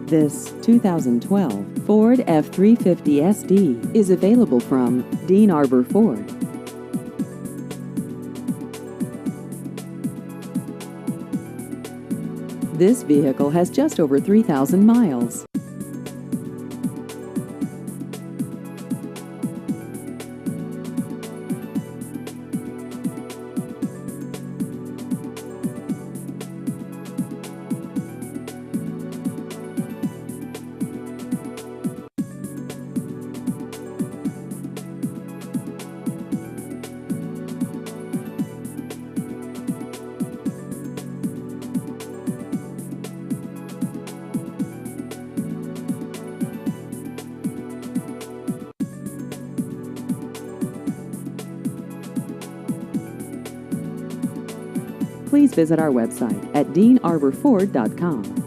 This 2012 Ford F-350 SD is available from Dean Arbour Ford. This vehicle has just over 3,000 miles. Please visit our website at deanarbourford.com.